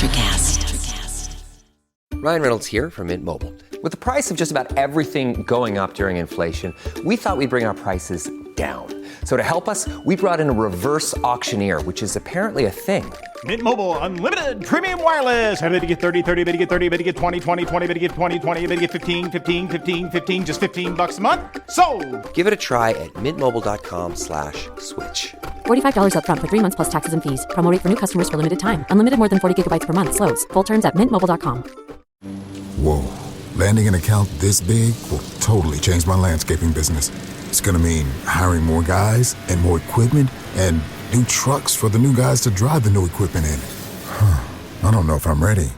NutraCast. Ryan Reynolds here from Mint Mobile. With the price of just about everything going up during inflation, we thought we'd bring our prices down. So to help us, we brought in a reverse auctioneer, which is apparently a thing. Mint Mobile Unlimited Premium Wireless. How to get 30, 30, bit to get 30, bit to get 20, 20, 20, bit to get 20, 20, bit to get 15, 15, 15, 15, just $15 a month? Sold! Give it a try at mintmobile.com/switch. $45 up front for 3 months plus taxes and fees. Promo rate for new customers for limited time. Unlimited more than 40 gigabytes per month. Slows full terms at mintmobile.com. Whoa. Landing an account this big will totally change my landscaping business. It's gonna mean hiring more guys and more equipment and new trucks for the new guys to drive the new equipment in. I don't know if I'm ready.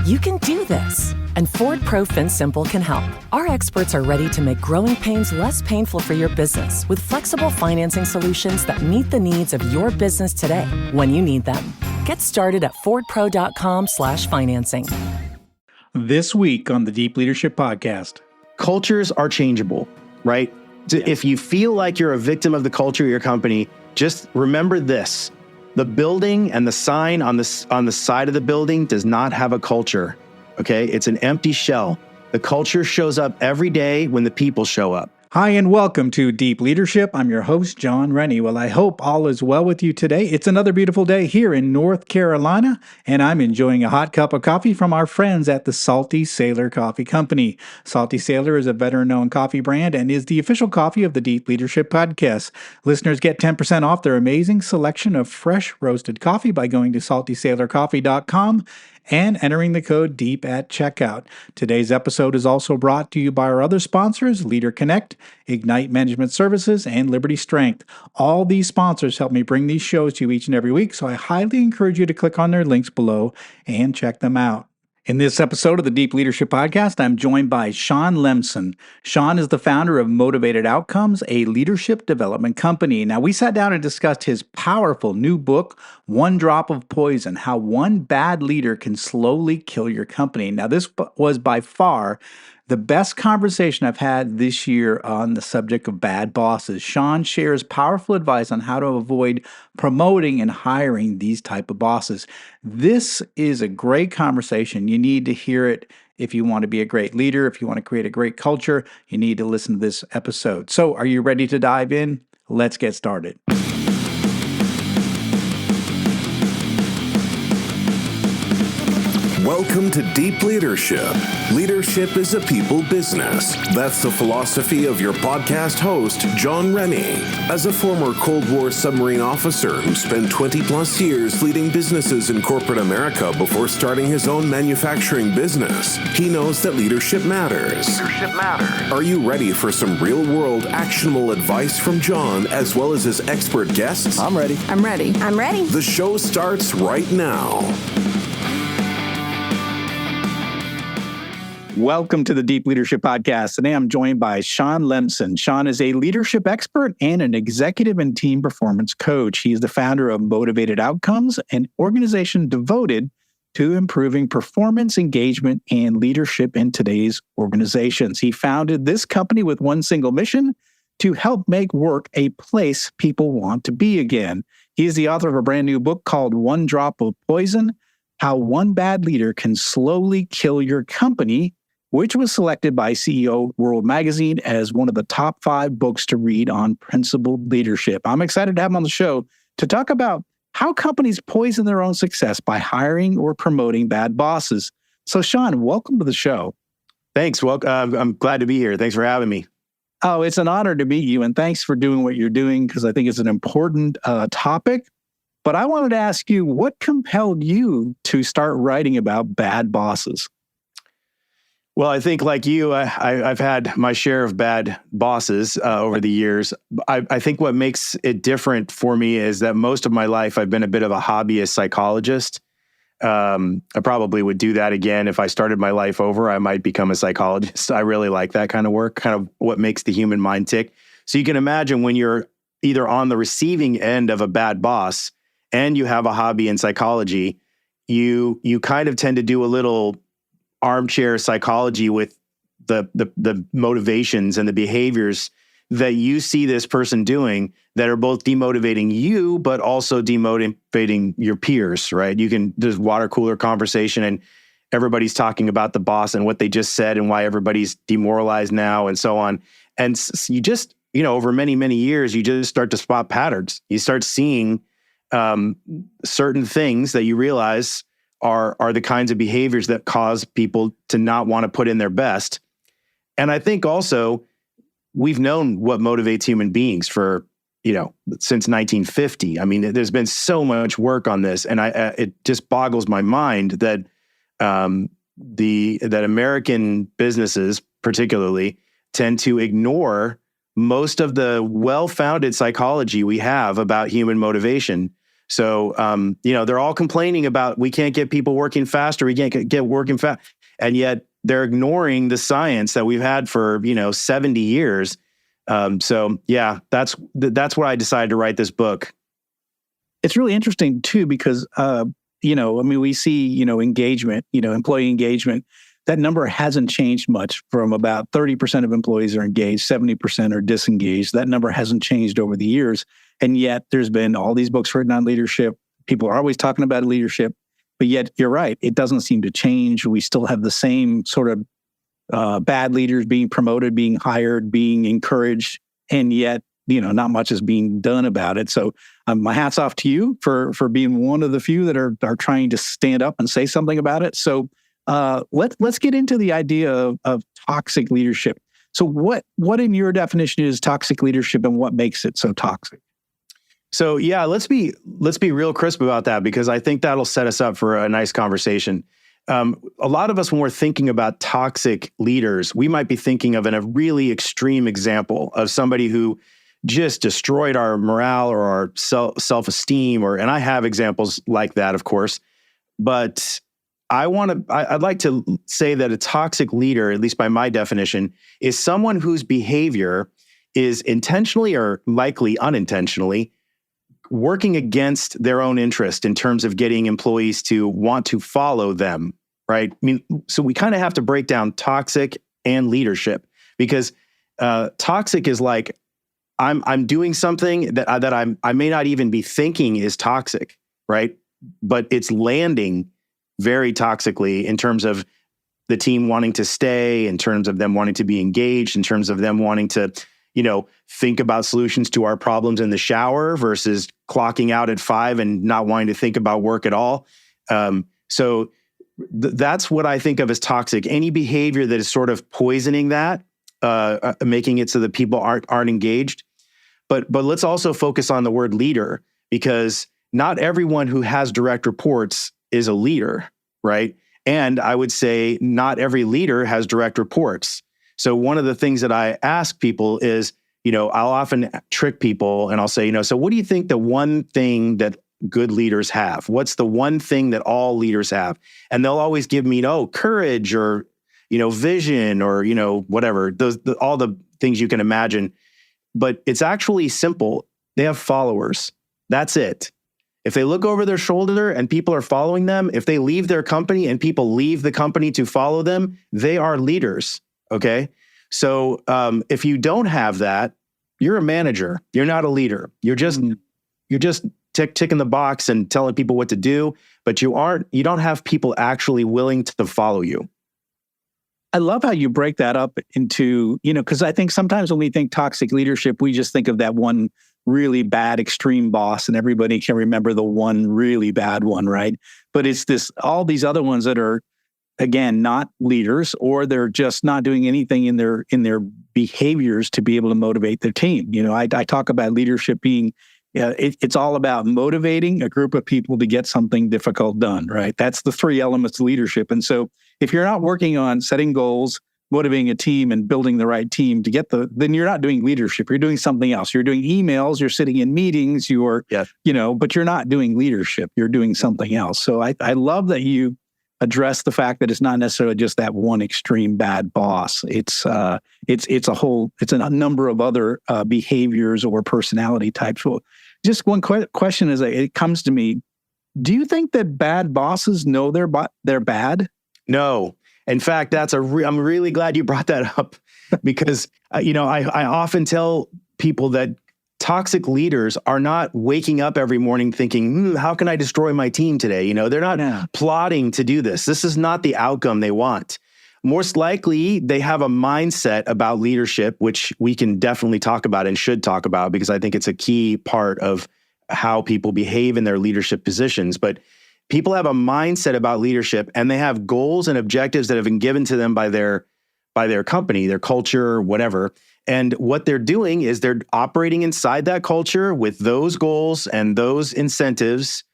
You can do this, and Ford Pro FinSimple can help. Our experts are ready to make growing pains less painful for your business with flexible financing solutions that meet the needs of your business today when you need them. Get started at fordpro.com/financing. This week on the Deep Leadership Podcast. Cultures are changeable, right? So if you feel like you're a victim of the culture of your company, just remember this. The building and the sign on the side of the building does not have a culture, okay? It's an empty shell. The culture shows up every day when the people show up. Hi, and welcome to Deep Leadership. I'm your host, John Rennie. Well, I hope all is well with you today. It's another beautiful day here in North Carolina, and I'm enjoying a hot cup of coffee from our friends at the Salty Sailor Coffee Company. Salty Sailor is a veteran-owned coffee brand and is the official coffee of the Deep Leadership Podcast. Listeners get 10% off their amazing selection of fresh roasted coffee by going to saltysailorcoffee.com and entering the code DEEP at checkout. Today's episode is also brought to you by our other sponsors, Leader Connect, Ignite Management Services, and Liberty Strength. All these sponsors help me bring these shows to you each and every week, so I highly encourage you to click on their links below and check them out. In this episode of the Deep Leadership Podcast, I'm joined by Sean Lemson. Sean is the founder of Motivated Outcomes, a leadership development company. Now, we sat down and discussed his powerful new book, One Drop of Poison, How One Bad Leader Can Slowly Kill Your Company. Now, this was by far the best conversation I've had this year on the subject of bad bosses. Sean shares powerful advice on how to avoid promoting and hiring these type of bosses. This is a great conversation. You need to hear it if you want to be a great leader, if you want to create a great culture. You need to listen to this episode. So, are you ready to dive in? Let's get started. Welcome to Deep Leadership. Leadership is a people business. That's the philosophy of your podcast host, John Rennie. As a former Cold War submarine officer who spent 20 plus years leading businesses in corporate America before starting his own manufacturing business, he knows that leadership matters. Are you ready for some real-world actionable advice from John as well as his expert guests? I'm ready. I'm ready. The show starts right now. Welcome to the Deep Leadership Podcast. Today I'm joined by Sean Lemson. Sean is a leadership expert and an executive and team performance coach. He is the founder of Motivated Outcomes, an organization devoted to improving performance, engagement, and leadership in today's organizations. He founded this company with one single mission: to help make work a place people want to be again. He is the author of a brand new book called One Drop of Poison, How One Bad Leader Can Slowly Kill Your Company, which was selected by CEO World Magazine as one of the top 5 books to read on principled leadership. I'm excited to have him on the show to talk about how companies poison their own success by hiring or promoting bad bosses. So, Sean, welcome to the show. Thanks. Well, I'm glad to be here. Thanks for having me. Oh, it's an honor to meet you, and thanks for doing what you're doing, because I think it's an important topic. But I wanted to ask you, what compelled you to start writing about bad bosses? Well, I think like you, I've had my share of bad bosses over the years. I think what makes it different for me is that most of my life I've been a bit of a hobbyist psychologist. I probably would do that again. If I started my life over, I might become a psychologist. I really like that kind of work, kind of what makes the human mind tick. So you can imagine when you're either on the receiving end of a bad boss and you have a hobby in psychology, you kind of tend to do a little armchair psychology with the motivations and the behaviors that you see this person doing that are both demotivating you, but also demotivating your peers, right? You can, there's water cooler conversation and everybody's talking about the boss and what they just said and why everybody's demoralized now and so on. And you just, over many, many years, you just start to spot patterns. You start seeing certain things that you realize are the kinds of behaviors that cause people to not want to put in their best. And I think also we've known what motivates human beings for, since 1950. I mean, there's been so much work on this, and it just boggles my mind that that American businesses particularly tend to ignore most of the well-founded psychology we have about human motivation. So, they're all complaining about we can't get people working faster, we can't get working fast, and yet they're ignoring the science that we've had for 70 years. So yeah, that's why I decided to write this book. It's really interesting too because we see engagement, employee engagement. That number hasn't changed much. From about 30% of employees are engaged, 70% are disengaged. That number hasn't changed over the years. And yet there's been all these books written on leadership. People are always talking about leadership, but yet you're right. It doesn't seem to change. We still have the same sort of bad leaders being promoted, being hired, being encouraged, and yet, not much is being done about it. So my hat's off to you for being one of the few that are trying to stand up and say something about it. So let's get into the idea of toxic leadership. So what in your definition is toxic leadership, and what makes it so toxic? So yeah, let's be real crisp about that, because I think that'll set us up for a nice conversation. A lot of us, when we're thinking about toxic leaders, we might be thinking of a really extreme example of somebody who just destroyed our morale or our self-esteem, and I have examples like that, of course. But I'd like to say that a toxic leader, at least by my definition, is someone whose behavior is intentionally or likely unintentionally working against their own interest in terms of getting employees to want to follow them, right? I mean, so we kind of have to break down toxic and leadership, because toxic is like I'm doing something that I may not even be thinking is toxic, right? But it's landing very toxically in terms of the team wanting to stay, in terms of them wanting to be engaged, in terms of them wanting to, think about solutions to our problems in the shower versus clocking out at 5 and not wanting to think about work at all. So that's what I think of as toxic. Any behavior that is sort of poisoning that, making it so that people aren't engaged. But let's also focus on the word leader, because not everyone who has direct reports is a leader, right? And I would say not every leader has direct reports. So one of the things that I ask people is, I'll often trick people and I'll say, so what do you think the one thing that good leaders have? What's the one thing that all leaders have? And they'll always give me, courage or, vision or, whatever, all the things you can imagine. But it's actually simple. They have followers. That's it. If they look over their shoulder and people are following them, if they leave their company and people leave the company to follow them, they are leaders, okay? So if you don't have that, you're a manager. You're not a leader. You're just ticking the box and telling people what to do, but you don't have people actually willing to follow you. I love how you break that up into, because I think sometimes when we think toxic leadership, we just think of that one really bad extreme boss, and everybody can remember the one really bad one, right? But it's all these other ones that are, again, not leaders, or they're just not doing anything in their behaviors to be able to motivate their team. I talk about leadership being, it's all about motivating a group of people to get something difficult done, right? That's the 3 elements of leadership. And so if you're not working on setting goals, motivating a team and building the right team to get then you're not doing leadership. You're doing something else. You're doing emails, you're sitting in meetings, but you're not doing leadership. You're doing something else. So I love that you address the fact that it's not necessarily just that one extreme bad boss. It's a number of other behaviors or personality types. Well, just one question as it comes to me: do you think that bad bosses know they're bad? No. In fact, I'm really glad you brought that up, because, I often tell people that toxic leaders are not waking up every morning thinking, how can I destroy my team today? They're not plotting to do this. This is not the outcome they want. Most likely, they have a mindset about leadership, which we can definitely talk about and should talk about, because I think it's a key part of how people behave in their leadership positions. But people have a mindset about leadership, and they have goals and objectives that have been given to them by their company, their culture, whatever. And what they're doing is they're operating inside that culture with those goals and those incentives,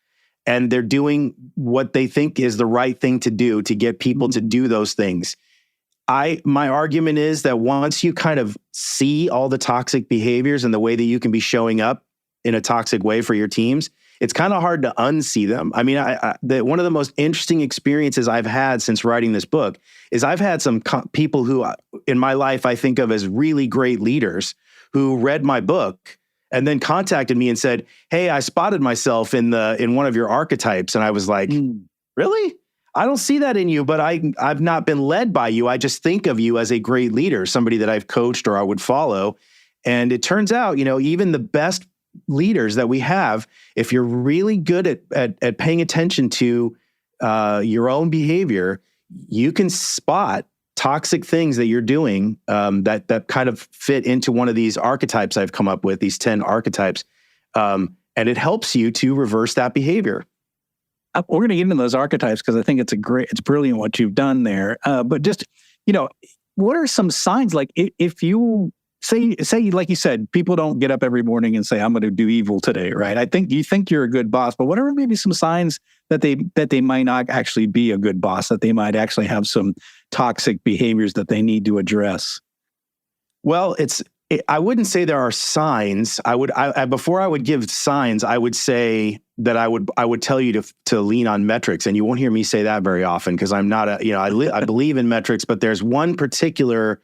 and they're doing what they think is the right thing to do to get people to do those things. My argument is that once you kind of see all the toxic behaviors and the way that you can be showing up in a toxic way for your teams, it's kind of hard to unsee them. I mean, one of the most interesting experiences I've had since writing this book is I've had some people who in my life I think of as really great leaders who read my book and then contacted me and said, "Hey, I spotted myself in one of your archetypes." And I was like, "Really? I don't see that in you, but I've not been led by you. I just think of you as a great leader, somebody that I've coached or I would follow." And it turns out, even the best leaders that we have, if you're really good at paying attention to your own behavior, you can spot toxic things that you're doing that kind of fit into one of these archetypes I've come up with, these 10 archetypes. And it helps you to reverse that behavior. We're going to get into those archetypes because I think it's brilliant what you've done there. But just, what are some signs? Like if you say, like you said, people don't get up every morning and say, "I'm going to do evil today," right? You think you're a good boss, but what are maybe some signs that they might not actually be a good boss, that they might actually have some toxic behaviors that they need to address? Well, I wouldn't say there are signs. Before I would give signs, I would say that I would tell you to lean on metrics, and you won't hear me say that very often because I'm not I believe in metrics, but there's one particular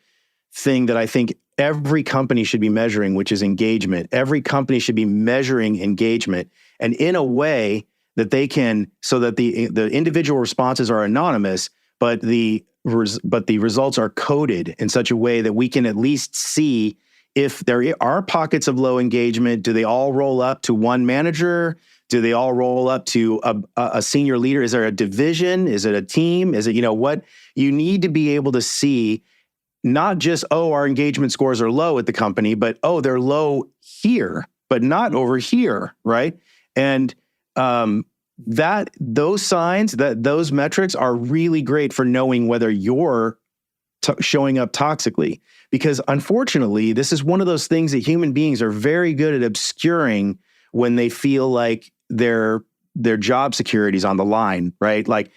thing that I think every company should be measuring, which is engagement. Every company should be measuring engagement, and in a way that they can, so that the individual responses are anonymous, but the results are coded in such a way that we can at least see if there are pockets of low engagement. Do they all roll up to one manager? Do they all roll up to a senior leader? Is there a division? Is it a team? Is it, what you need to be able to see? Not just, our engagement scores are low at the company, but, they're low here, but not over here, right? And those signs, those metrics are really great for knowing whether you're showing up toxically. Because unfortunately, this is one of those things that human beings are very good at obscuring when they feel like their job security is on the line, right? Like,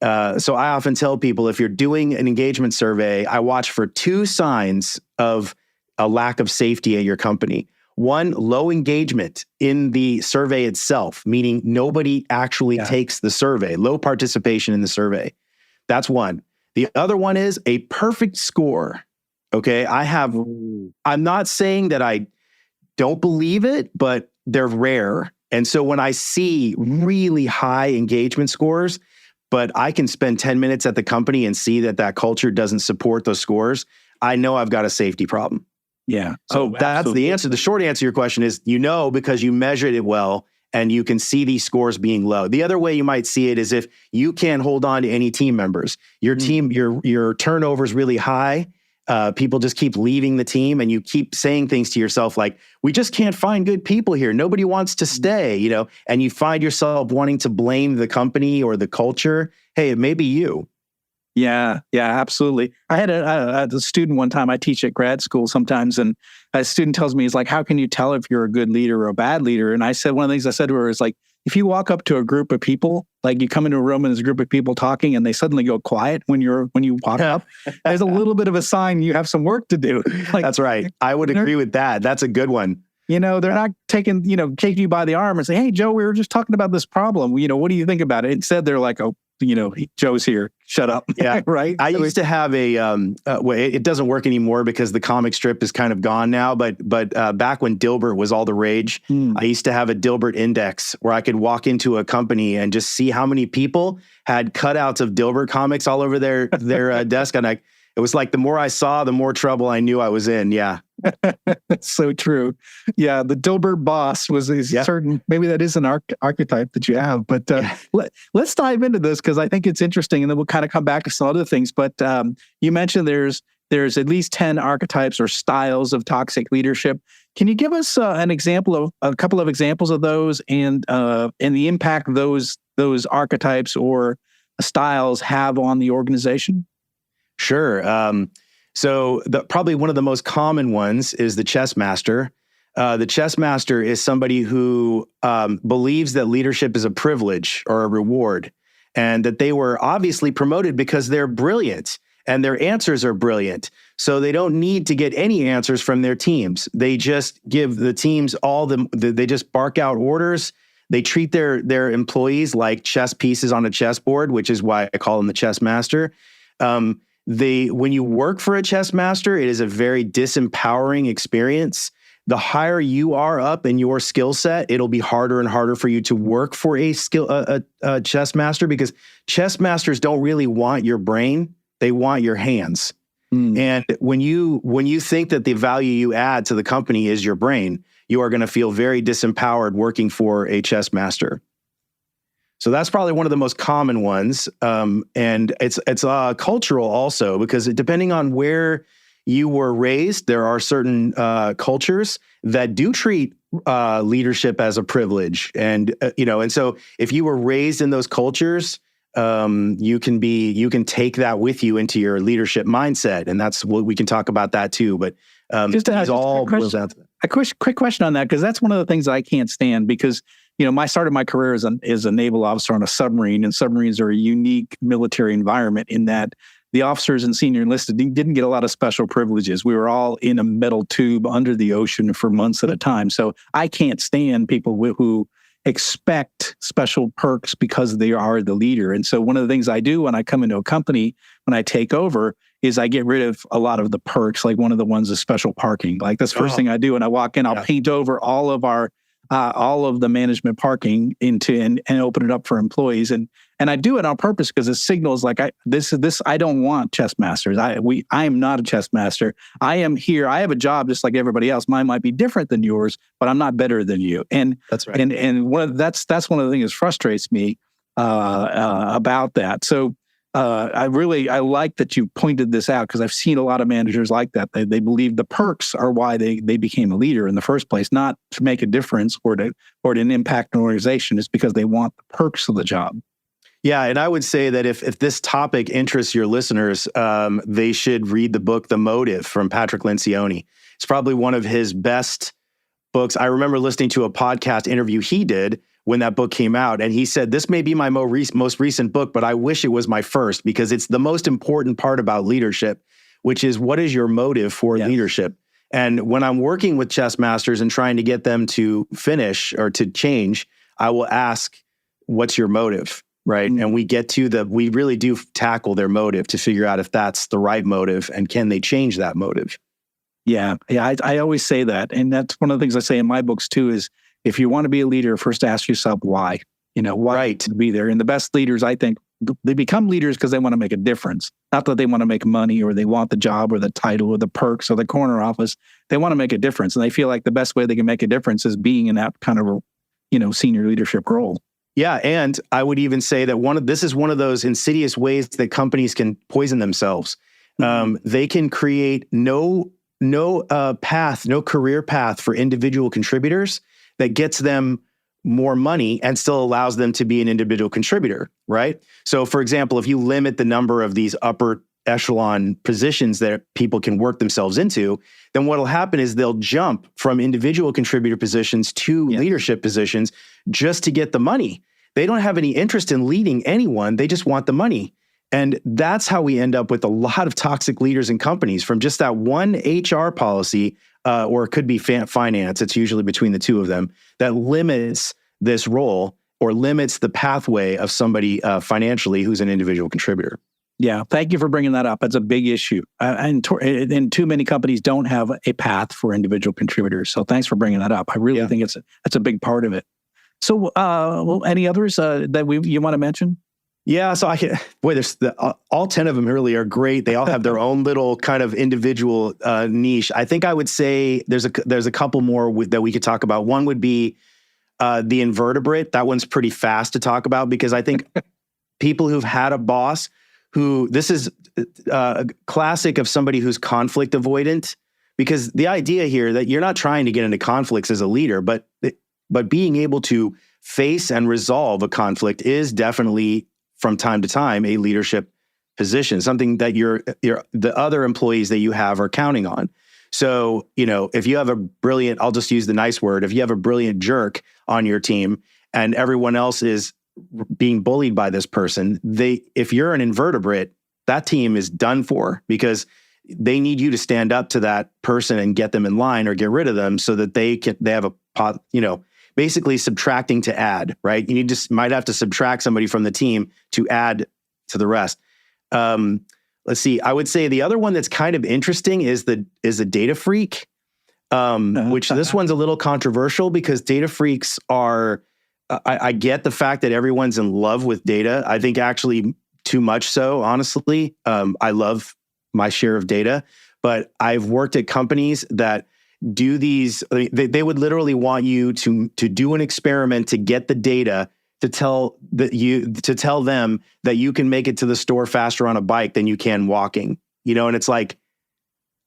so I often tell people, if you're doing an engagement survey, I watch for 2 signs of a lack of safety at your company. One, low engagement in the survey itself, meaning nobody actually takes the survey, low participation in the survey. That's one. The other one is a perfect score. Okay. I'm not saying that I don't believe it, but they're rare. And so when I see really high engagement scores, but I can spend 10 minutes at the company and see that culture doesn't support those scores, I know I've got a safety problem. Yeah. So that's the answer. The short answer to your question is, because you measured it well and you can see these scores being low. The other way you might see it is if you can't hold on to any team members. Your team, your turnover is really high. People just keep leaving the team, and you keep saying things to yourself like, "We just can't find good people here. Nobody wants to stay," and you find yourself wanting to blame the company or the culture. Hey, it may be you. Yeah, absolutely. I had a student one time. I teach at grad school sometimes, and a student tells me, he's like, "How can you tell if you're a good leader or a bad leader?" And I said, one of the things I said to her is like, if you walk up to a group of people, like you come into a room and there's a group of people talking and they suddenly go quiet when you walk up, there's a little bit of a sign you have some work to do. Like, that's right. I would agree with that. That's a good one. They're not taking you by the arm and say, "Hey, Joe, we were just talking about this problem. What do you think about it?" Instead, they're like, "Oh, Joe's here. Shut up." Yeah. Right. I used to have it doesn't work anymore because the comic strip is kind of gone now. But back when Dilbert was all the rage, I used to have a Dilbert index where I could walk into a company and just see how many people had cutouts of Dilbert comics all over their desk. And it it was like the more I saw, the more trouble I knew I was in. Yeah. That's so true. Yeah, the Dilbert boss was a certain, maybe that is an archetype that you have. But let's dive into this because I think it's interesting, and then we'll kind of come back to some other things. But you mentioned there's at least 10 archetypes or styles of toxic leadership. Can you give us a couple of examples of those and the impact those archetypes or styles have on the organization? Sure. So probably one of the most common ones is the chess master. The chess master is somebody who believes that leadership is a privilege or a reward, and that they were obviously promoted because they're brilliant and their answers are brilliant. So they don't need to get any answers from their teams. They just give the teams they just bark out orders. They treat their employees like chess pieces on a chessboard, which is why I call them the chess master. When you work for a chess master, it is a very disempowering experience. The higher you are up in your skill set, it'll be harder and harder for you to work for a chess master, because chess masters don't really want your brain; they want your hands. And when you think that the value you add to the company is your brain, you are going to feel very disempowered working for a chess master. So that's probably one of the most common ones. And it's cultural also, because depending on where you were raised, there are certain cultures that do treat leadership as a privilege. And, and so if you were raised in those cultures, you can take that with you into your leadership mindset. And that's what we can talk about that too. But a quick question on that, because that's one of the things that I can't stand, because I started my career as a naval officer on a submarine, and submarines are a unique military environment in that the officers and senior enlisted didn't get a lot of special privileges. We were all in a metal tube under the ocean for months at a time. So I can't stand people who expect special perks because they are the leader. And so one of the things I do when I come into a company, when I take over, is I get rid of a lot of the perks. Like one of the ones is special parking. Like that's the first thing I do when I walk in. I'll paint over all of the management parking into and open it up for employees. And I do it on purpose because it signals like I don't want chess masters. I am not a chess master. I am here. I have a job just like everybody else. Mine might be different than yours, but I'm not better than you. And that's right. And that's one of the things that frustrates me about that. So I like that you pointed this out, because I've seen a lot of managers like that. They believe the perks are why they became a leader in the first place, not to make a difference or to impact an organization. It's because they want the perks of the job. Yeah, and I would say that if this topic interests your listeners, they should read the book The Motive from Patrick Lencioni. It's probably one of his best books. I remember listening to a podcast interview he did when that book came out, and he said, this may be my most recent book, but I wish it was my first, because it's the most important part about leadership, which is, what is your motive for leadership? And when I'm working with chess masters and trying to get them to finish or to change, I will ask, what's your motive? Right. And we really do tackle their motive to figure out if that's the right motive and can they change that motive? Yeah. I always say that. And that's one of the things I say in my books too, is if you want to be a leader, first ask yourself why. Why to be there. And the best leaders, I think, they become leaders because they want to make a difference. Not that they want to make money or they want the job or the title or the perks or the corner office. They want to make a difference. And they feel like the best way they can make a difference is being in that kind of, senior leadership role. Yeah, and I would even say that this is one of those insidious ways that companies can poison themselves. They can create no career path for individual contributors that gets them more money and still allows them to be an individual contributor, right? So, for example, if you limit the number of these upper echelon positions that people can work themselves into, then what'll happen is they'll jump from individual contributor positions to leadership positions just to get the money. They don't have any interest in leading anyone. They just want the money. And that's how we end up with a lot of toxic leaders in companies, from just that one HR policy, or it could be finance. It's usually between the two of them, that limits this role or limits the pathway of somebody financially who's an individual contributor. Yeah, thank you for bringing that up. It's a big issue. And too many companies don't have a path for individual contributors. So thanks for bringing that up. I really think it's a big part of it. So any others that you want to mention? Yeah, so there's all 10 of them really are great. They all have their own little kind of individual niche. I think I would say there's a couple more that we could talk about. One would be the invertebrate. That one's pretty fast to talk about because I think people who've had a boss this is a classic of somebody who's conflict avoidant, because the idea here that you're not trying to get into conflicts as a leader, but being able to face and resolve a conflict is definitely from time to time a leadership position, something that the other employees that you have are counting on. So, if you have I'll just use the nice word, if you have a brilliant jerk on your team and everyone else is being bullied by this person, if you're an invertebrate, that team is done for because they need you to stand up to that person and get them in line or get rid of them so that they have basically subtracting to add, right? You might have to subtract somebody from the team to add to the rest. Let's see. I would say the other one that's kind of interesting is a data freak, which this one's a little controversial because data freaks are, I get the fact that everyone's in love with data. I think actually too much so, honestly. I love my share of data, but I've worked at companies that do these. They would literally want you to do an experiment to get the data to tell them that you can make it to the store faster on a bike than you can walking. And it's like,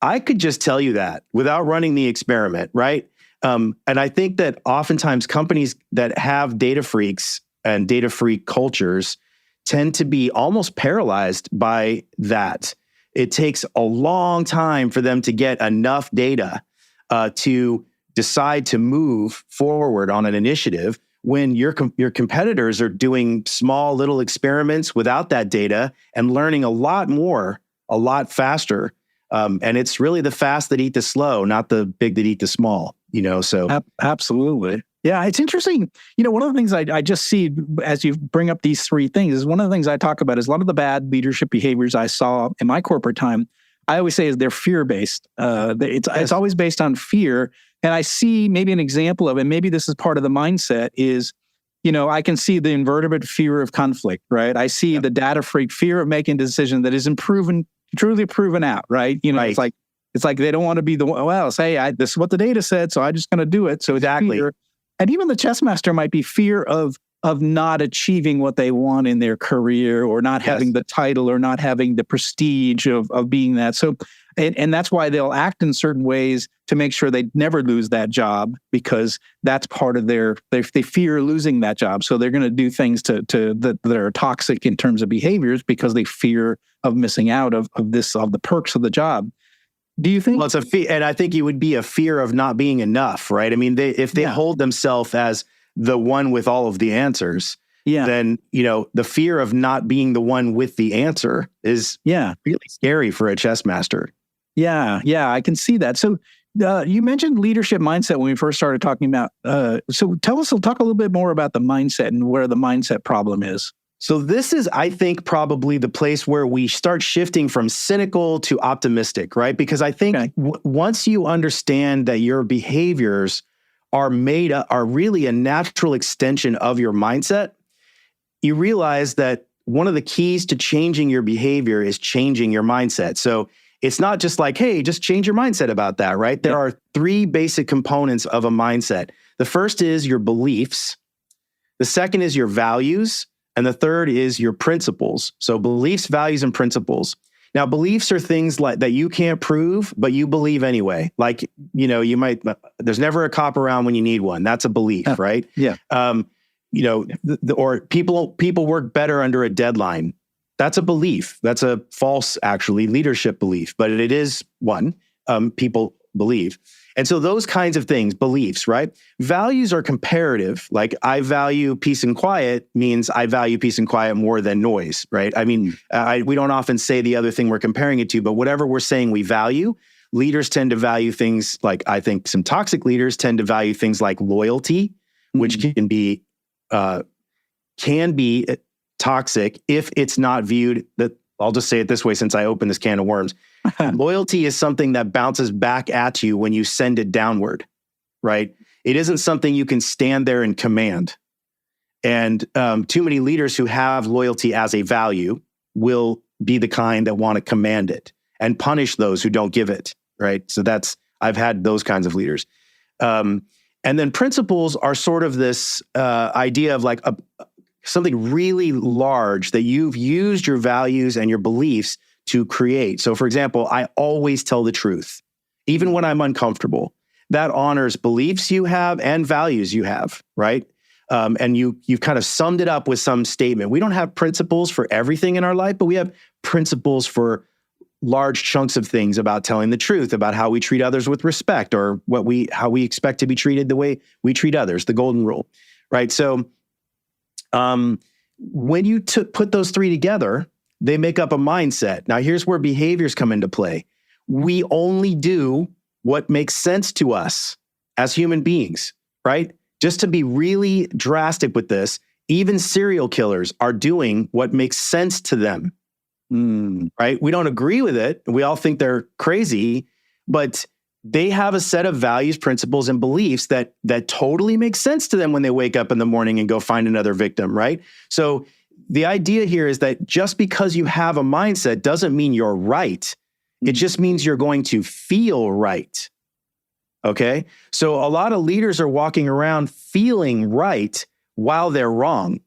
I could just tell you that without running the experiment, right? And I think that oftentimes companies that have data freaks and data freak cultures tend to be almost paralyzed by that. It takes a long time for them to get enough data to decide to move forward on an initiative when your competitors are doing small little experiments without that data and learning a lot more, a lot faster. And it's really the fast that eat the slow, not the big that eat the small, so. Absolutely. Yeah, it's interesting. One of the things I just see as you bring up these three things is one of the things I talk about is a lot of the bad leadership behaviors I saw in my corporate time, I always say is they're fear-based. It's always based on fear. And I see maybe an example of it, maybe this is part of the mindset is, I can see the invertebrate fear of conflict, right? I see the data freak fear of making a decision that isn't truly proven out, right? Right. It's like they don't want to be the one, this is what the data said, so I'm just going to do it. So exactly. Fear. And even the chess master might be fear of not achieving what they want in their career or not having the title or not having the prestige of being that. So, and that's why they'll act in certain ways to make sure they never lose that job because that's part of they fear losing that job. So they're going to do things that are toxic in terms of behaviors because they fear of missing out of the perks of the job. Do you think? Well, it's a fear, and I think it would be a fear of not being enough, right? I mean, if they hold themselves as the one with all of the answers, then, the fear of not being the one with the answer is really scary for a chess master. Yeah, I can see that. So you mentioned leadership mindset when we first started talking about, so talk a little bit more about the mindset and where the mindset problem is. So this is, I think, probably the place where we start shifting from cynical to optimistic, right? Because I think once you understand that your behaviors are really a natural extension of your mindset, you realize that one of the keys to changing your behavior is changing your mindset. So it's not just like, hey, just change your mindset about that, right? There are three basic components of a mindset. The first is your beliefs. The second is your values. And the third is your principles. So beliefs, values, and principles. Now, beliefs are things like that you can't prove, but you believe anyway. Like, there's never a cop around when you need one. That's a belief, right? Yeah. Or people work better under a deadline. That's a belief. That's a false, actually, leadership belief, but it is one people believe. And so those kinds of things, beliefs, right? Values are comparative. Like I value peace and quiet means I value peace and quiet more than noise, right? I mean, we don't often say the other thing we're comparing it to, but whatever we're saying we value, leaders tend to value things like, I think some toxic leaders tend to value things like loyalty, which can be toxic if it's not viewed that, I'll just say it this way since I opened this can of worms. Loyalty is something that bounces back at you when you send it downward, right? It isn't something you can stand there and command. And too many leaders who have loyalty as a value will be the kind that want to command it and punish those who don't give it, right? So I've had those kinds of leaders. And then principles are sort of this idea of like something really large that you've used your values and your beliefs to create. So for example, I always tell the truth, even when I'm uncomfortable. That honors beliefs you have and values you have, right? And you've kind of summed it up with some statement. We don't have principles for everything in our life, but we have principles for large chunks of things about telling the truth, about how we treat others with respect, or how we expect to be treated the way we treat others, the golden rule, right? So when you put those three together, they make up a mindset. Now, here's where behaviors come into play. We only do what makes sense to us as human beings, right? Just to be really drastic with this, even serial killers are doing what makes sense to them, right? We don't agree with it. We all think they're crazy, but they have a set of values, principles, and beliefs that totally make sense to them when they wake up in the morning and go find another victim, right? So the idea here is that just because you have a mindset doesn't mean you're right. It just means you're going to feel right. Okay? So a lot of leaders are walking around feeling right while they're wrong.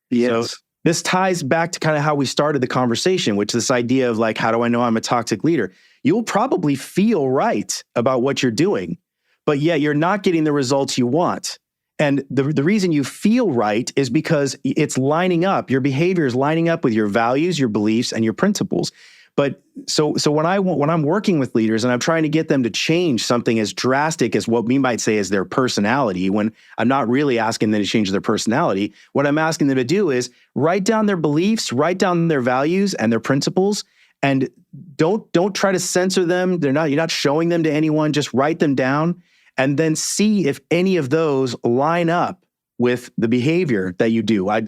Yes. So this ties back to kind of how we started the conversation, which is this idea of like, how do I know I'm a toxic leader? You'll probably feel right about what you're doing, but yet you're not getting the results you want. And the reason you feel right is because it's lining up. Your behavior is lining up with your values, your beliefs, and your principles. But so when I'm working with leaders and I'm trying to get them to change something as drastic as what we might say is their personality, when I'm not really asking them to change their personality, what I'm asking them to do is write down their beliefs, write down their values and their principles, and don't try to censor them. You're not showing them to anyone. Just write them down and then see if any of those line up with the behavior that you do. I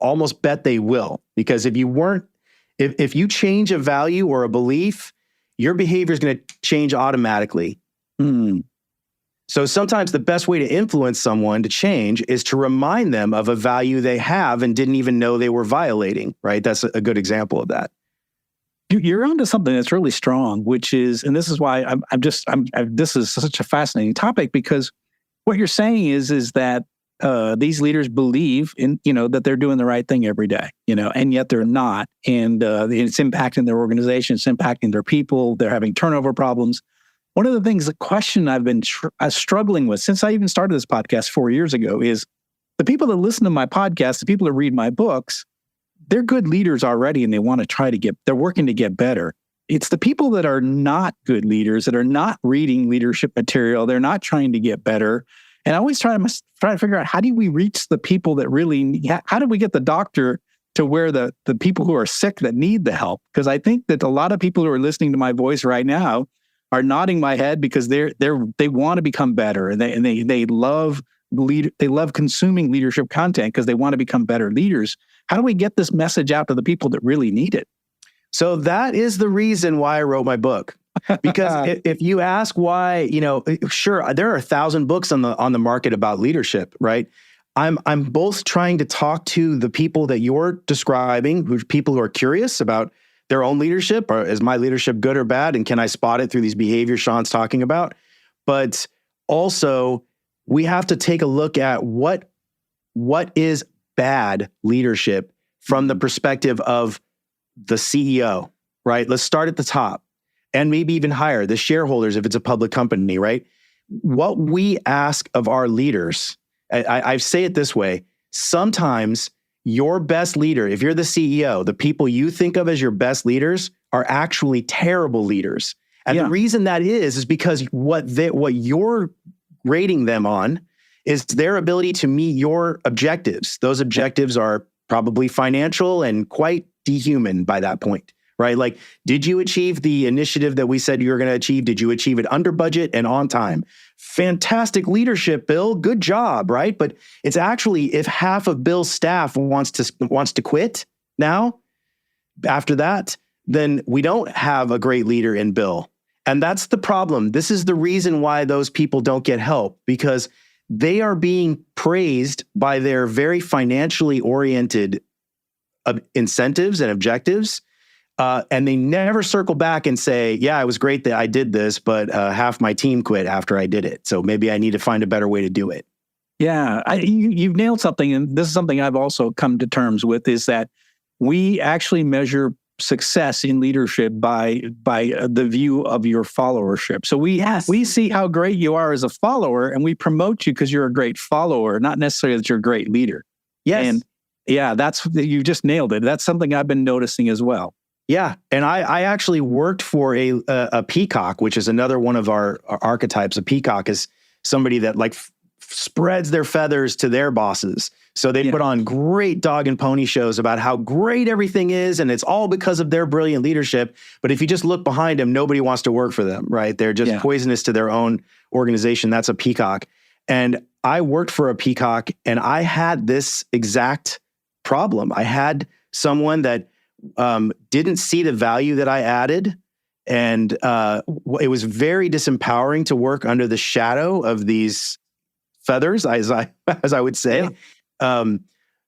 almost bet they will, because if you change a value or a belief, your behavior is going to change automatically. So sometimes the best way to influence someone to change is to remind them of a value they have and didn't even know they were violating, right? That's a good example of that. You're onto something that's really strong, which is, and this is why this is such a fascinating topic, because what you're saying is that these leaders believe in, that they're doing the right thing every day, and yet they're not. And it's impacting their organization, it's impacting their people, they're having turnover problems. One of the question I've been struggling with since I even started this podcast 4 years ago is the people that listen to my podcast, the people that read my books, they're good leaders already and they want to they're working to get better. It's the people that are not good leaders, that are not reading leadership material, they're not trying to get better. And I always try to figure out, how do we reach the people that really, how do we get the doctor to where the people who are sick that need the help? Because I think that a lot of people who are listening to my voice right now are nodding my head because they want to become better, and they love consuming leadership content because they want to become better leaders. How do we get this message out to the people that really need it? So that is the reason why I wrote my book. Because if you ask why, sure, there are 1,000 books on the market about leadership, right? I'm both trying to talk to the people that you're describing, people who are curious about their own leadership, or is my leadership good or bad, and can I spot it through these behaviors Sean's talking about? But also, we have to take a look at what is bad leadership from the perspective of the CEO, right? Let's start at the top. And maybe even higher, the shareholders, if it's a public company, right? What we ask of our leaders, I say it this way, sometimes your best leader, if you're the CEO, the people you think of as your best leaders are actually terrible leaders. And the reason that is because what you're rating them on is their ability to meet your objectives. Those objectives are probably financial and quite dehuman by that point. Right? Like, did you achieve the initiative that we said you were going to achieve? Did you achieve it under budget and on time? Fantastic leadership, Bill. Good job, right? But it's actually, if half of Bill's staff wants to quit now, after that, then we don't have a great leader in Bill. And that's the problem. This is the reason why those people don't get help, because they are being praised by their very financially oriented incentives and objectives. And they never circle back and say, yeah, it was great that I did this, but half my team quit after I did it. So maybe I need to find a better way to do it. Yeah, you've nailed something. And this is something I've also come to terms with, is that we actually measure success in leadership by the view of your followership. So we see how great you are as a follower, and we promote you because you're a great follower, not necessarily that you're a great leader. Yes. And yeah, you just nailed it. That's something I've been noticing as well. Yeah. And I actually worked for a peacock, which is another one of our archetypes. A peacock is somebody that spreads their feathers to their bosses. So they put on great dog and pony shows about how great everything is, and it's all because of their brilliant leadership. But if you just look behind them, nobody wants to work for them, right? They're just poisonous to their own organization. That's a peacock. And I worked for a peacock, and I had this exact problem. I had someone that didn't see the value that I added. And it was very disempowering to work under the shadow of these feathers, as I would say. Yeah.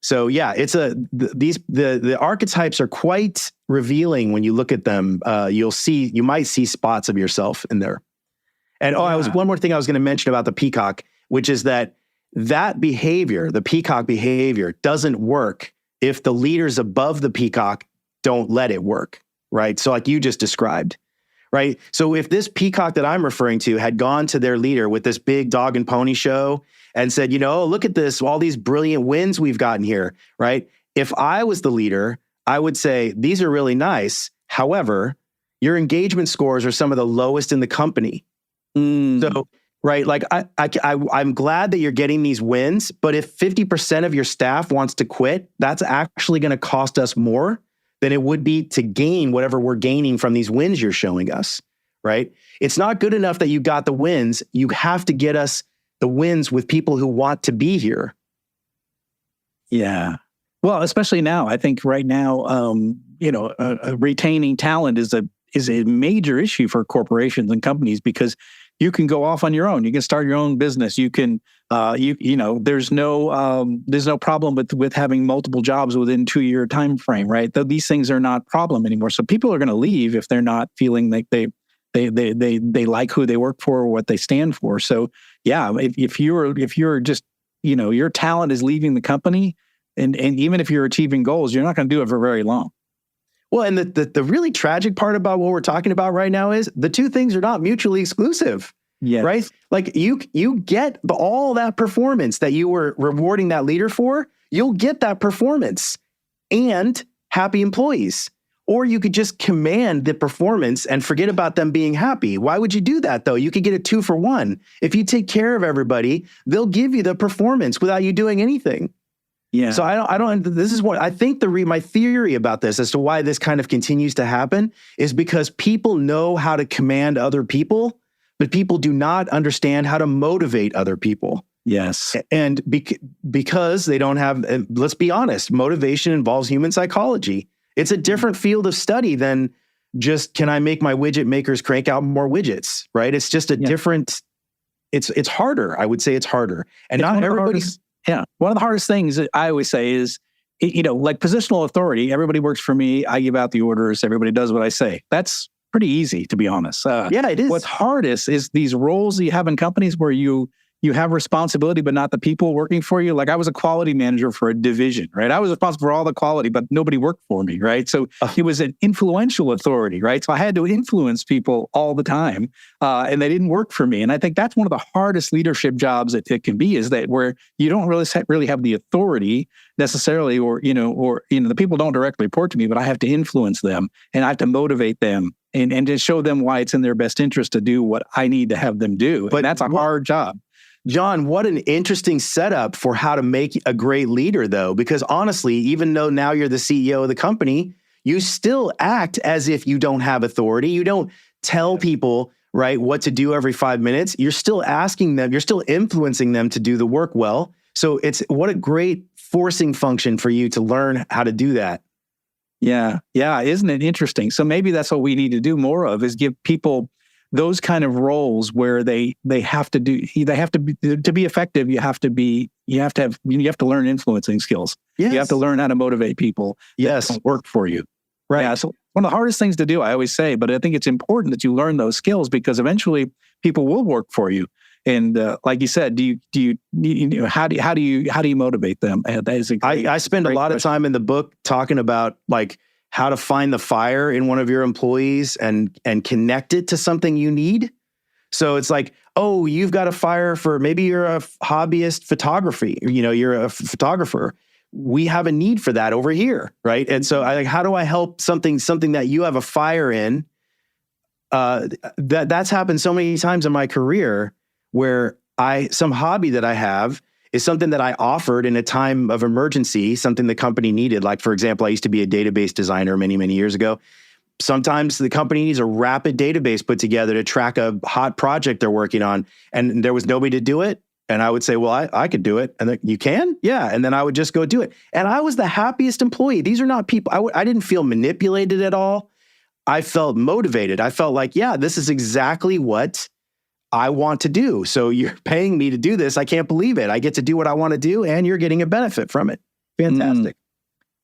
So yeah, it's the archetypes are quite revealing when you look at them. You might see spots of yourself in there. And one more thing I was going to mention about the peacock, which is that behavior, the peacock behavior, doesn't work if the leaders above the peacock don't let it work, right? So like you just described, right? So if this peacock that I'm referring to had gone to their leader with this big dog and pony show and said, look at this, all these brilliant wins we've gotten here, right? If I was the leader, I would say, these are really nice. However, your engagement scores are some of the lowest in the company. So, right, like I'm glad that you're getting these wins, but if 50% of your staff wants to quit, that's actually going to cost us more than it would be to gain whatever we're gaining from these wins you're showing us, right? It's not good enough that you got the wins. You have to get us the wins with people who want to be here. Yeah. Well, especially now, I think right now, retaining talent is a major issue for corporations and companies, because you can go off on your own. You can start your own business. You can, there's no problem with having multiple jobs within 2-year time frame, right? These things are not problem anymore. So people are going to leave if they're not feeling like they like who they work for or what they stand for. So yeah, if you're just, your talent is leaving the company, and even if you're achieving goals, you're not going to do it for very long. Well, and the really tragic part about what we're talking about right now is the two things are not mutually exclusive. Yes. Right? Like you get all that performance that you were rewarding that leader for, you'll get that performance and happy employees. Or you could just command the performance and forget about them being happy. Why would you do that though? You could get a 2 for 1. If you take care of everybody, they'll give you the performance without you doing anything. Yeah. So I don't. This is what I think. My theory about this, as to why this kind of continues to happen, is because people know how to command other people, but people do not understand how to motivate other people. Yes. And because they don't have. Let's be honest. Motivation involves human psychology. It's a different field of study than just, can I make my widget makers crank out more widgets? Right. It's just a different. It's harder. I would say it's harder, and not everybody's. Yeah. One of the hardest things that I always say is, like positional authority, everybody works for me. I give out the orders. Everybody does what I say. That's pretty easy, to be honest. Yeah, it is. What's hardest is these roles that you have in companies where you have responsibility, but not the people working for you. Like I was a quality manager for a division, right? I was responsible for all the quality, but nobody worked for me, right? So it was an influential authority, right? So I had to influence people all the time, and they didn't work for me. And I think that's one of the hardest leadership jobs that it can be, is that where you don't really have the authority necessarily, or the people don't directly report to me, but I have to influence them and I have to motivate them and to show them why it's in their best interest to do what I need to have them do. But that's a hard job. John, what an interesting setup for how to make a great leader, though, because honestly, even though now you're the CEO of the company, you still act as if you don't have authority. You don't tell people, right, what to do every 5 minutes. You're still asking them, you're still influencing them to do the work well. So what a great forcing function for you to learn how to do that. Yeah. Yeah. Isn't it interesting? So maybe that's what we need to do more of, is give people those kind of roles where they have to be effective. You have to learn influencing skills. Yes. You have to learn how to motivate people. Yes. That don't work for you. Right. Yeah. So one of the hardest things to do, I always say, but I think it's important that you learn those skills because eventually people will work for you. And like you said, how do you motivate them? That is I spend a lot of time in the book talking about like how to find the fire in one of your employees and connect it to something you need. So it's like, oh, you've got a fire for maybe you're a hobbyist photography, you're a photographer. We have a need for that over here, right? And so how do I help something that you have a fire in? That's happened so many times in my career where some hobby that I have is something that I offered in a time of emergency, something the company needed. Like, for example, I used to be a database designer many, many years ago. Sometimes the company needs a rapid database put together to track a hot project they're working on, and there was nobody to do it. And I would say, well, I could do it. And you can? Yeah. And then I would just go do it. And I was the happiest employee. These are not people, I didn't feel manipulated at all. I felt motivated. I felt like, yeah, this is exactly what I want to do. So you're paying me to do this. I can't believe it. I get to do what I want to do and you're getting a benefit from it. Fantastic.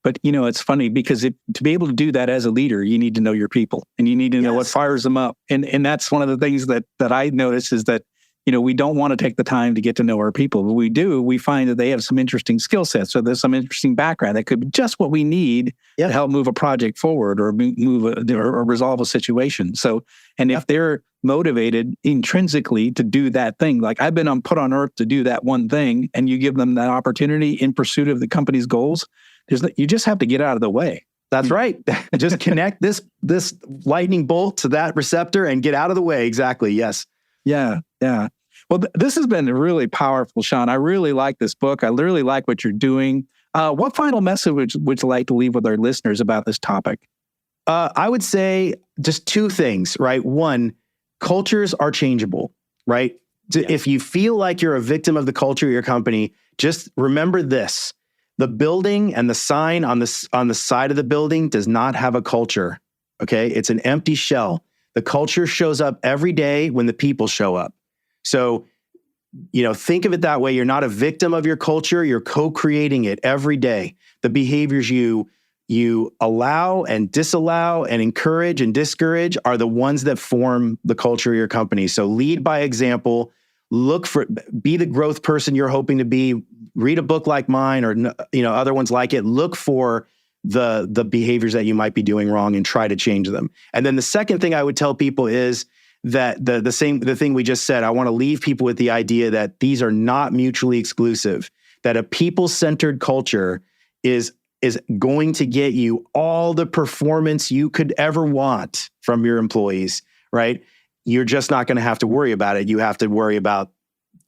But, it's funny because to be able to do that as a leader, you need to know your people and you need to know what fires them up. And that's one of the things that I notice is that, we don't want to take the time to get to know our people. But we find that they have some interesting skill sets or there's some interesting background that could be just what we need to help move a project forward or or resolve a situation. So, and if they're motivated intrinsically to do that thing, like I've been put on earth to do that one thing, and you give them that opportunity in pursuit of the company's goals, you just have to get out of the way. That's right. Just connect this lightning bolt to that receptor and get out of the way. Exactly. Yes. Yeah. Yeah. Well, this has been really powerful, Sean. I really like this book. I really like what you're doing. What final message would you like to leave with our listeners about this topic? I would say just two things, right? One, cultures are changeable, right? If you feel like you're a victim of the culture of your company, just remember this. The building and the sign on the side of the building does not have a culture, okay? It's an empty shell. The culture shows up every day when the people show up. So, think of it that way. You're not a victim of your culture. You're co-creating it every day. The behaviors you allow and disallow and encourage and discourage are the ones that form the culture of your company. So lead by example. Be the growth person you're hoping to be. Read a book like mine or other ones like it. Look for the behaviors that you might be doing wrong and try to change them. And then the second thing I would tell people is that the thing we just said, I want to leave people with the idea that these are not mutually exclusive, that a people-centered culture is going to get you all the performance you could ever want from your employees, right? You're just not going to have to worry about it. You have to worry about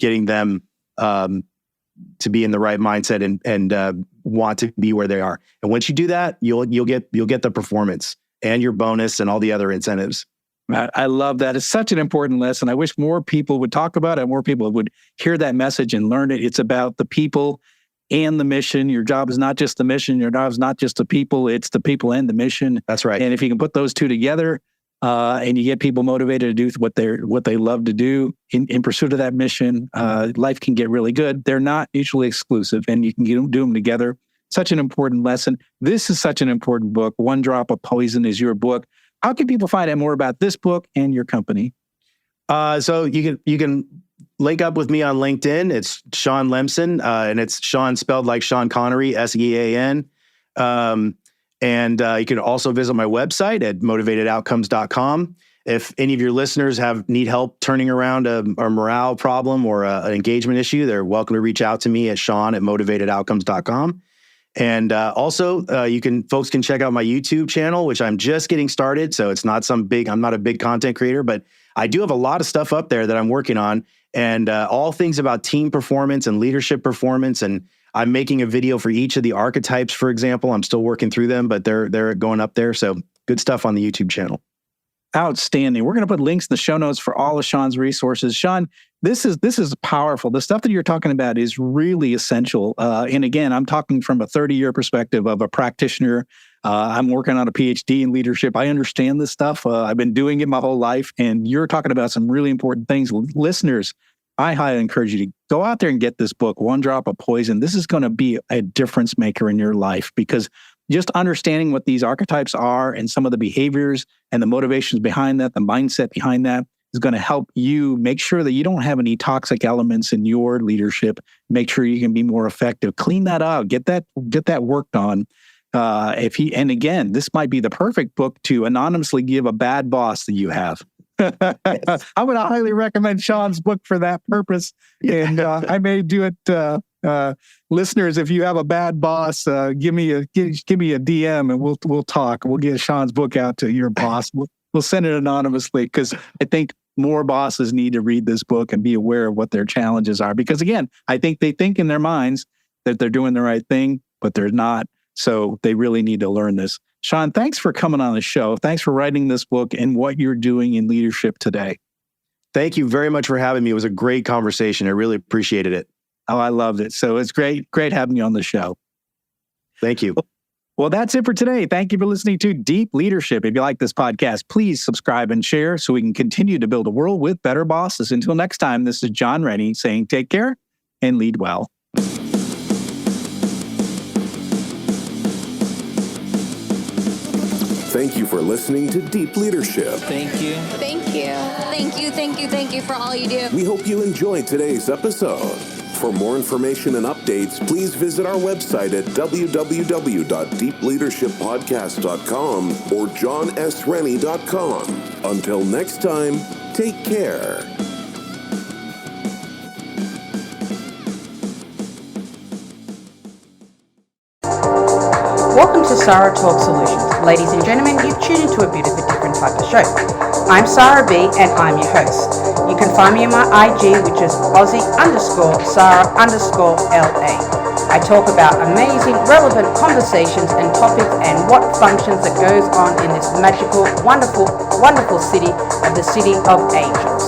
getting them to be in the right mindset and want to be where they are. And once you do that, you'll get the performance and your bonus and all the other incentives. I love that. It's such an important lesson. I wish more people would talk about it, more people would hear that message and learn it. It's about the people and the mission. Your job is not just the mission. Your job is not just the people. It's the people and the mission. That's right. And if you can put those two together and you get people motivated to do what they love to do in pursuit of that mission, life can get really good. They're not mutually exclusive and you can do them together. Such an important lesson. This is such an important book. One Drop of Poison is your book. How can people find out more about this book and your company? So you can link up with me on LinkedIn. It's Sean Lemson, and it's Sean spelled like Sean Connery, SEAN. And you can also visit my website at motivatedoutcomes.com. If any of your listeners need help turning around a morale problem or an engagement issue, they're welcome to reach out to me at Sean@motivatedoutcomes.com. And also, folks can check out my YouTube channel, which I'm just getting started. So it's not I'm not a big content creator, but I do have a lot of stuff up there that I'm working on, and all things about team performance and leadership performance. And I'm making a video for each of the archetypes, for example. I'm still working through them, but they're going up there. So good stuff on the YouTube channel. Outstanding. We're going to put links in the show notes for all of Sean's resources. Sean, this is powerful. The stuff that you're talking about is really essential. And again, I'm talking from a 30-year perspective of a practitioner. I'm working on a PhD in leadership. I understand this stuff. I've been doing it my whole life. And you're talking about some really important things. Listeners, I highly encourage you to go out there and get this book, One Drop of Poison. This is going to be a difference maker in your life, because just understanding what these archetypes are and some of the behaviors and the motivations behind that, the mindset behind that, is going to help you make sure that you don't have any toxic elements in your leadership. Make sure you can be more effective. Clean that out. Get that worked on. And again, this might be the perfect book to anonymously give a bad boss that you have. I would highly recommend Sean's book for that purpose. And I may do it. Listeners, if you have a bad boss, give me a DM and we'll talk. We'll get Sean's book out to your boss. We'll send it anonymously, because I think more bosses need to read this book and be aware of what their challenges are. Because again, I think they think in their minds that they're doing the right thing, but they're not. So they really need to learn this. Sean, thanks for coming on the show. Thanks for writing this book and what you're doing in leadership today. Thank you very much for having me. It was a great conversation. I really appreciated it. Oh, I loved it. So it's great having you on the show. Thank you. Well, that's it for today. Thank you for listening to Deep Leadership. If you like this podcast, please subscribe and share so we can continue to build a world with better bosses. Until next time, this is John Rennie saying take care and lead well. Thank you for listening to Deep Leadership. Thank you. Thank you. Thank you, thank you, thank you for all you do. We hope you enjoyed today's episode. For more information and updates, please visit our website at www.deepleadershippodcast.com or johnsrennie.com. Until next time, take care. Welcome to Sarah Talk Solutions. Ladies and gentlemen, you've tuned into a bit of a different type of show. I'm Sarah B and I'm your host. You can find me on my IG, which is Aussie_Sarah_LA. I talk about amazing, relevant conversations and topics and what functions that goes on in this magical, wonderful, wonderful city of the City of Angels.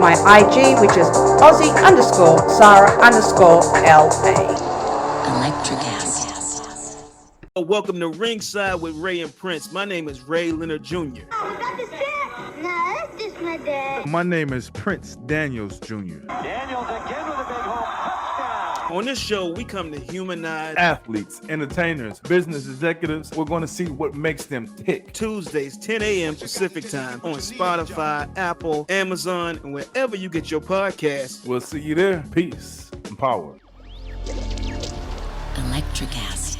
My IG, which is Aussie_Sarah_LA. Electric acid. Welcome to Ringside with Ray and Prince. My name is Ray Leonard Jr. Oh, is that the set? No, that's just my dad. My name is Prince Daniels Jr. Daniels again with a big home touchdown. On this show, we come to humanize athletes, entertainers, business executives. We're going to see what makes them tick. Tuesdays, 10 a.m. Pacific time on Spotify, Apple, Amazon, and wherever you get your podcasts. We'll see you there. Peace and power. Electric acid.